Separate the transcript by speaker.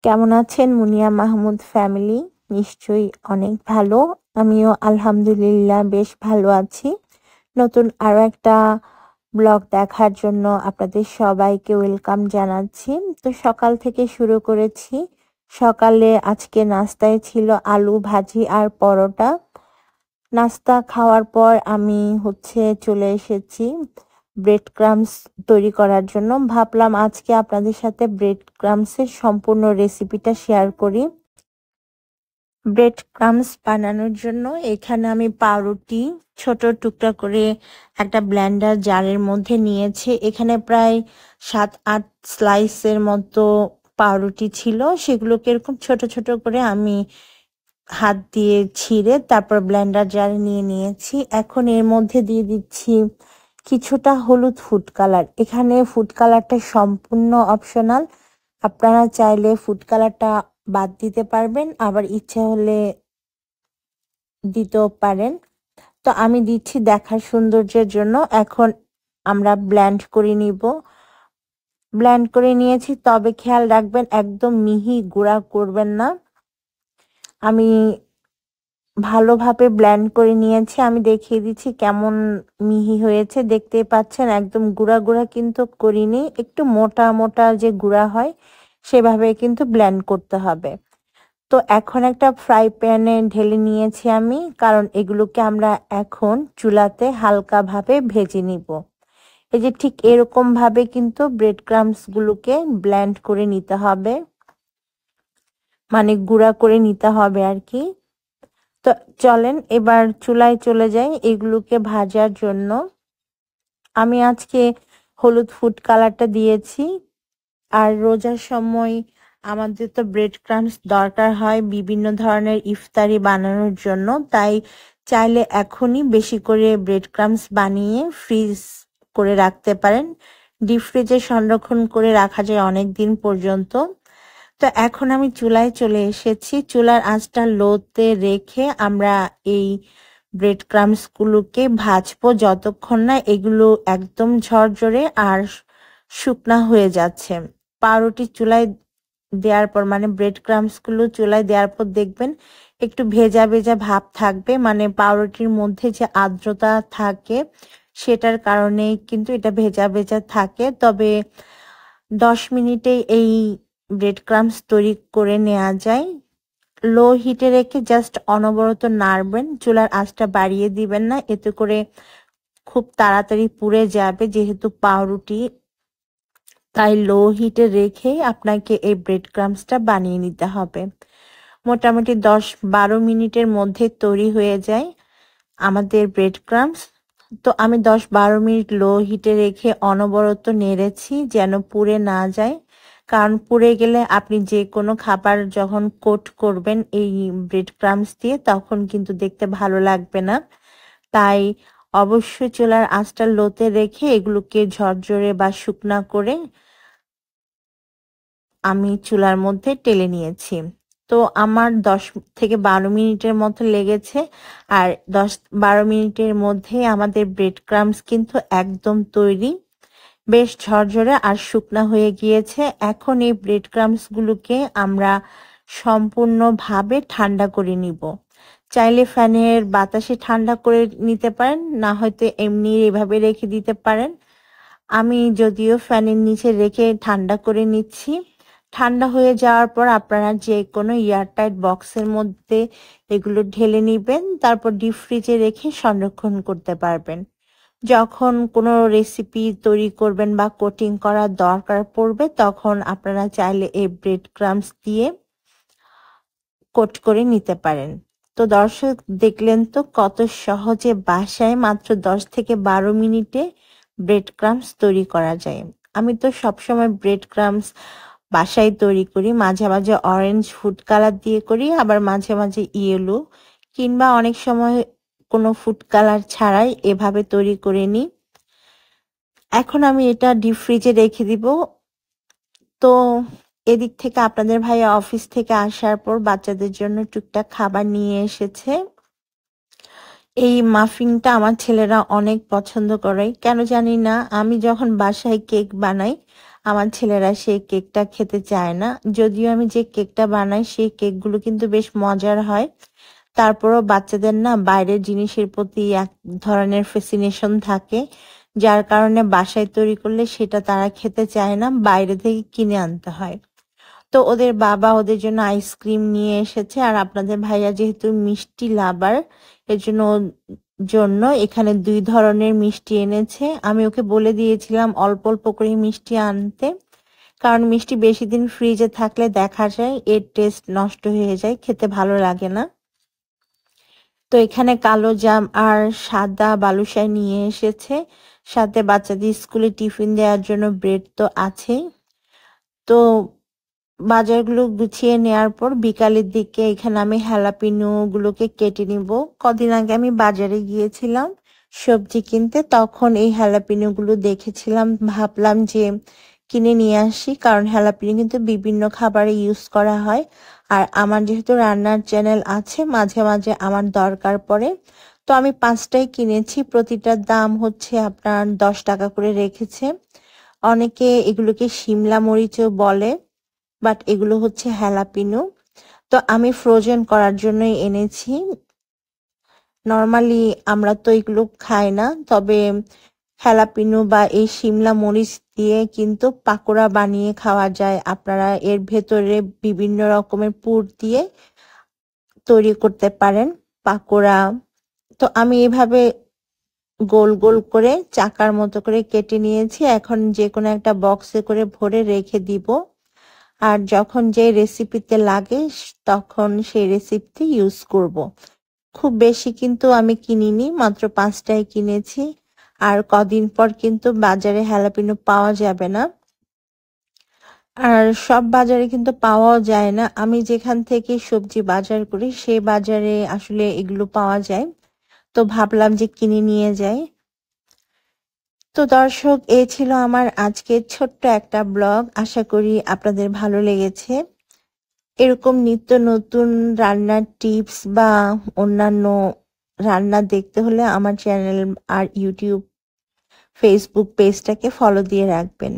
Speaker 1: কেমন আছেন মুনিয়া মাহমুদ ফ্যামিলি? নিশ্চয়ই অনেক ভালো। আমিও আলহামদুলিল্লাহ বেশ ভালো আছি। নতুন আরো একটা ব্লগ দেখার জন্য আপনাদের সবাইকে ওয়েলকাম জানাচ্ছি। তো সকাল থেকে শুরু করেছি। সকালে আজকে নাস্তায় ছিল আলু ভাজি আর পরোটা। নাস্তা খাওয়ার পর আমি চলে এসেছি ব্রেড ক্রামস তৈরি করার জন্য। ভাবলাম আজকে আপনাদের সাথে ব্রেড ক্রামসের সম্পূর্ণ রেসিপিটা শেয়ার করি। ব্রেড ক্রামস বানানোর জন্য এখানে আমি পাউরুটি ছোট টুকরা করে একটা ব্লেন্ডার জারের মধ্যে নিয়েছি। এখানে প্রায় 7-8 স্লাইসের মতো পাউরুটি ছিল। সেগুলোকে এরকম ছোট ছোট করে আমি হাত দিয়ে ছিঁড়ে তারপর ব্লেন্ডার জারে নিয়ে নিয়েছি। এখন এর মধ্যে দিয়ে দিচ্ছি কিছুটা হলুদ ফুড কালার। এখানে ফুড কালারটা সম্পূর্ণ অপশনাল। আপনারা চাইলে ফুড কালারটা বাদ দিতে পারবেন, আবার ইচ্ছে হলে দিতেও পারেন। তো আমি দিচ্ছি দেখার সৌন্দর্যের জন্য। এখন আমরা ব্লেন্ড করে নিব। ব্লেন্ড করে নিয়েছি, তবে খেয়াল রাখবেন একদম মিহি গুঁড়া করবেন না। আমি ভালোভাবে ব্লেন্ড করে নিয়েছি। আমি দেখিয়ে দিচ্ছি কেমন মিহি হয়েছে। দেখতেই পাচ্ছেন একদম গুঁড়া গুঁড়া কিন্তু করিনি, একটু মোটা মোটা যে গুঁড়া হয় সেভাবে কিন্তু ব্লেন্ড করতে হবে। তো এখন একটা ফ্রাই প্যানে ঢেলে নিয়েছি আমি, কারণ এগুলোকে আমরা এখন চুলাতে হালকাভাবে ভেজে নিব। এই যে ঠিক এরকম ভাবে কিন্তু ব্রেড ক্রামস গুলোকে ব্লেন্ড করে নিতে হবে, মানে গুঁড়া করে নিতে হবে আর কি। তো চলেন এবার চুলায় চলে যাই এগুলোকে ভাজার জন্য। আমি আজকে হলুদ ফুড কালারটা দিয়েছি। আর রোজার সময় আমাদের তো ব্রেড ক্রামস দরকার হয় বিভিন্ন ধরনের ইফতারি বানানোর জন্য, তাই চাইলে এখনই বেশি করে ব্রেড ক্রামস বানিয়ে ফ্রিজ করে রাখতে পারেন। ডিপ ফ্রিজে সংরক্ষণ করে রাখা যায় অনেক দিন পর্যন্ত। তো এখন আমি চুলায় চলে এসেছি। চুলার আঁচটা লোতে রেখে আমরা এই ব্রেড ক্রামস গুলোকে ভাজবো যতক্ষণ না এগুলো একদম ঝরঝরে আর শুকনা হয়ে যাচ্ছে। পাউরুটি চুলায় দেওয়ার পর, মানে ব্রেড ক্রামস গুলো চুলায় দেওয়ার পর দেখবেন একটু ভেজা ভেজা ভাব থাকবে, মানে পাউরুটির মধ্যে যে আর্দ্রতা থাকে সেটার কারণেই কিন্তু এটা ভেজা ভেজা থাকে। তবে 10 মিনিটেই এই ব্রেড ক্রামস তৈরি করে নেওয়া যায়। লো হিটে রেখে জাস্ট অনবরত নাড়বেন, চুলার আঁচটা বাড়িয়ে দিবেন না, এতে করে খুব তাড়াতাড়ি পুড়ে যাবে যেহেতু পাউরুটি। তাই লো হিটে রেখেই আপনাকে এই ব্রেড ক্রামসটা বানিয়ে নিতে হবে। মোটামুটি 10-12 মিনিটের মধ্যে তৈরি হয়ে যায় আমাদের ব্রেড ক্রামস। তো আমি 10-12 মিনিট লো হিটে রেখে অনবরত নেড়েছি যেন পুড়ে না যায়, কারণ পুড়ে গেলে আপনি যে কোনো খাবার যখন কোট করবেন এই ব্রেড ক্রামস দিয়ে তখন কিন্তু দেখতে ভালো লাগবে না। তাই অবশ্যই চুলার আঁচটা লোতে রেখে এগুলোকে ঝরঝরে বা শুকনা করে আমি চুলার মধ্যে টেলে নিয়েছি। তো আমার 10 থেকে 12 মিনিটের মতো লেগেছে। আর 10-12 মিনিটের মধ্যে আমাদের ব্রেড ক্রামস কিন্তু একদম তৈরি, বেশ ঝরঝরে আর শুকনা হয়ে গিয়েছে। এখন এই ব্রেড ক্রামস গুলোকে আমরা সম্পূর্ণভাবে ঠান্ডা করে নিব। চাইলে ফ্যানের বাতাসে ঠান্ডা করে নিতে পারেন, না হয়তো এমনি এভাবে রেখে দিতে পারেন। আমি যদিও ফ্যানের নিচে রেখে ঠান্ডা করে নিচ্ছি। ঠান্ডা হয়ে যাওয়ার পর আপনারা যে কোনো এয়ারটাইট বক্সের মধ্যে এগুলো ঢেলে নিবেন, তারপর ডিপ ফ্রিজে রেখে সংরক্ষণ করতে পারবেন। যখন কোনো রেসিপি তৈরি করবেন বা কোটিং করার দরকার পড়বে তখন আপনারা চাইলে এই ব্রেড ক্রামস দিয়ে কোট করে নিতে পারেন। তো দর্শক দেখলেন তো কত সহজে বাসায় মাত্র 10 থেকে 12 মিনিটে ব্রেড ক্রামস তৈরি করা যায়। আমি তো সবসময় ব্রেড ক্রামস বাসায় তৈরি করি, মাঝে মাঝে অরেঞ্জ ফুড কালার দিয়ে করি, আবার মাঝে মাঝে ইয়েলো, কিংবা অনেক সময় কোনো ফুড কালার ছাড়াই এভাবে তৈরি করে নিই। এখন আমি এটা ডিপ ফ্রিজে রেখে দিব। তো এদিক থেকে আপনাদের ভাইয়া অফিস থেকে আসার পর বাচ্চাদের জন্য টুকটাক খাবার নিয়ে এসেছে। এই মাফিনটা আমার ছেলেরা অনেক পছন্দ করে, কেন জানি না। আমি যখন বাসায় কেক বানাই আমার ছেলেরা সেই কেকটা খেতে চায় না। যদিও আমি যে কেকটা বানাই সেই কেকগুলো কিন্তু বেশ মজার হয়। তারপরও বাচ্চাদের না বাইরের জিনিসের প্রতি এক ধরনের ফ্যাসিনেশন থাকে, যার কারণে বাসায় তৈরি করলে সেটা তারা খেতে চায় না, বাইরে থেকে কিনে আনতে হয়। তো ওদের বাবা ওদের জন্য আইসক্রিম নিয়ে এসেছে, আর আপনাদের ভাইয়া যেহেতু মিষ্টি লাভার, এর জন্য ওর জন্য এখানে 2 ধরনের মিষ্টি এনেছে। আমি ওকে বলে দিয়েছিলাম অল্প অল্প করে মিষ্টি আনতে, কারণ মিষ্টি বেশি দিন ফ্রিজে থাকলে দেখা যায় এর টেস্ট নষ্ট হয়ে যায়, খেতে ভালো লাগে না। তো এখানে কালো জাম আর সাদা বালুশাই নিয়ে এসেছে, সাথে বাচ্চাদের স্কুলে টিফিন দেওয়ার জন্য ব্রেড তো আছেই। তো বাজারগুলো গুছিয়ে নেওয়ার পর বিকালের দিকে এখানে আমি হ্যালাপিনো গুলোকে কেটে নিব। কদিন আগে আমি বাজারে গিয়েছিলাম সবজি কিনতে, তখন এই হ্যালাপিনো গুলো দেখেছিলাম, ভাবলাম যে কিনে নিয়ে আসি, কারণ হ্যালাপিনো কিন্তু বিভিন্ন খাবারে ইউজ করা হয়। আর আমার যেহেতু রান্নার চ্যানেল আছে, মাঝে মাঝে আমার দরকার পড়ে। তো আমি 5টাই কিনেছি, প্রতিটার দাম হচ্ছে আপনার 10 টাকা করে রেখেছে। অনেকে এগুলোকে শিমলা মরিচও বলে, বাট এগুলো হচ্ছে হ্যালাপিনো। তো আমি ফ্রোজেন করার জন্যই এনেছি। নরমালি আমরা তো এগুলো খাই না, তবে হ্যালাপিনো বা এই শিমলা মরিচ দিয়ে কিন্তু পাকোড়া বানিয়ে খাওয়া যায়। আপনারা এর ভেতরে বিভিন্ন রকমের পুর দিয়ে তৈরি করতে পারেন পাকোড়া। তো আমি এভাবে গোল গোল করে চাকার মতো করে কেটে নিয়েছি, এখন যে কোনো একটা বক্সে করে ভরে রেখে দিব। আর যখন যে রেসিপিতে লাগে তখন সেই রেসিপিতে ইউজ করব। খুব বেশি কিন্তু আমি কিনিনি, মাত্র 5টাই কিনেছি। আর কদিন পর কিন্তু বাজারে হ্যালাপিনো পাওয়া যাবে না। আর সব বাজারে কিন্তু পাওয়াও যায় না। আমি যেখান থেকে সবজি বাজার করি সেই বাজারে আসলে এগুলো পাওয়া যায়। তো ভাবলাম যে কিনে নিয়ে যাই। তো দর্শক, এই ছিল আমার আজকের ছোট্ট একটা ব্লগ। আশা করি আপনাদের ভালো লেগেছে। এরকম নিত্য নতুন রান্নার টিপস বা অন্যান্য রান্না দেখতে হলে আমার চ্যানেল আর ইউটিউব, ফেসবুক পেজটাকে ফলো দিয়ে রাখবেন।